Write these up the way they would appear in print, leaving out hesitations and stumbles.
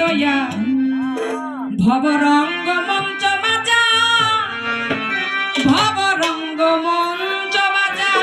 লইয়া ভবরঙ্গ মঞ্চ বাজা ভবরঙ্গ মঞ্চ বাজা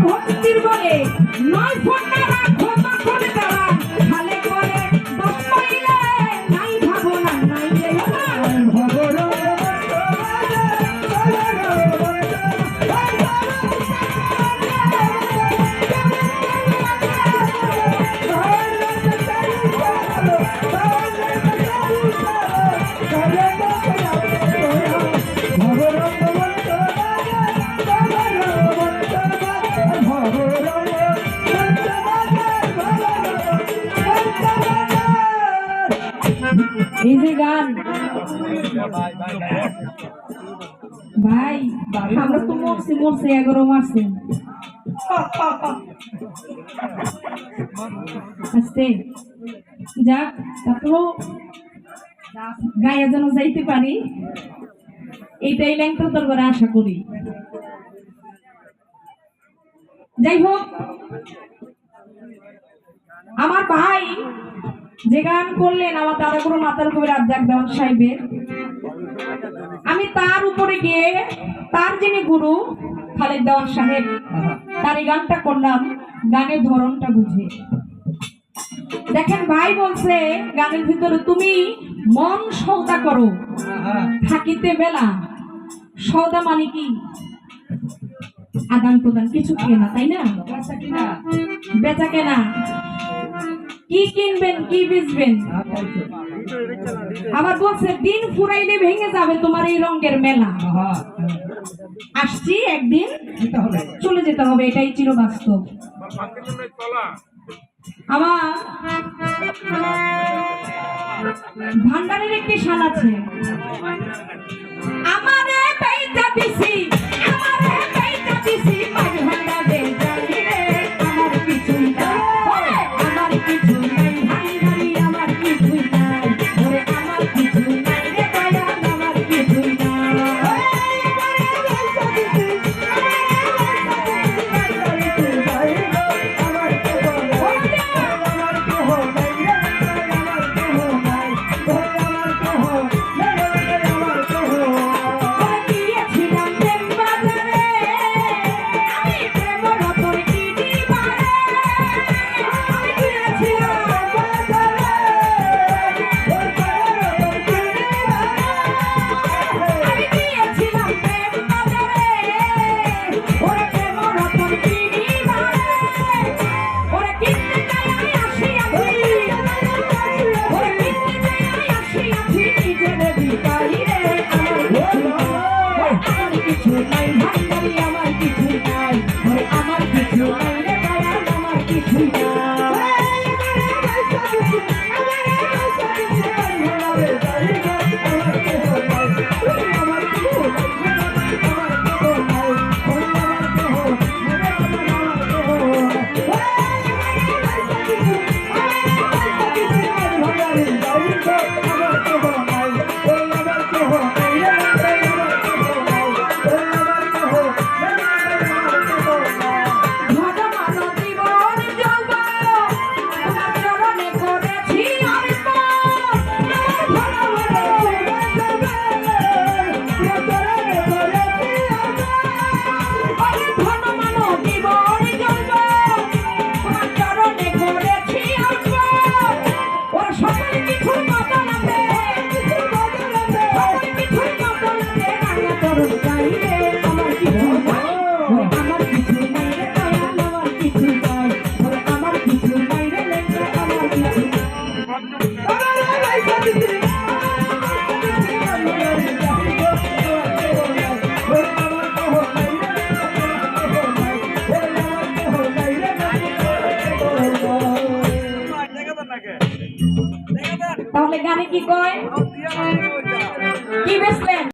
ভক্তির বলে 9 ফোঁটা ক্ষমা করে তারা খালে করে 10 পাইলে নাই ভাবনা নাই রে এই যে গান ভাই আমরা তো মরছি 11 মারছে আস্তে যাক তারপর গায়ে যেন যাইতে পারি এইটাই ল্যাংটা তোর করে আশা করি। যাই হোক আমার ভাই যে গান করলেন আমার দাদা গুরু মাতার কবির আবজাক দেওয়ান সাহেবের, আমি তার উপরে গিয়ে তার যিনি গুরু খালেদ দেওয়ান সাহেব তার এই গানটা করলাম গানের ধরনটা বুঝে। দেখেন ভাই বলছে গানের ভিতরে তুমি মন সৌদা করো থাকিতে বেলা, সৌদা মানে কি আদান প্রদান কিছু কেনা তাই না, বেচা কেনা কি কিনবেন কি বেচবেন। আবার বলছে দিন ফুরাইলে ভেঙে যাবে তোমার এই রঙের মেলা, আসছি একদিন চলে যেতে হবে এটাই চিরবাস্তব। আমার ভান্ডারের একটি শাল আছে, আমারে পাইতা দিছি আমারে পাইতা দিছি মাঝ ভান্ডারে জানি রে আমার কিছু নাই আমার কিছু নাই ভাই ভাই আমার কিছু নাই ওরে আমার কিছু নাই রে দয়া আমার কিছু তাহলে গানে কি কয় কি বেচলেন?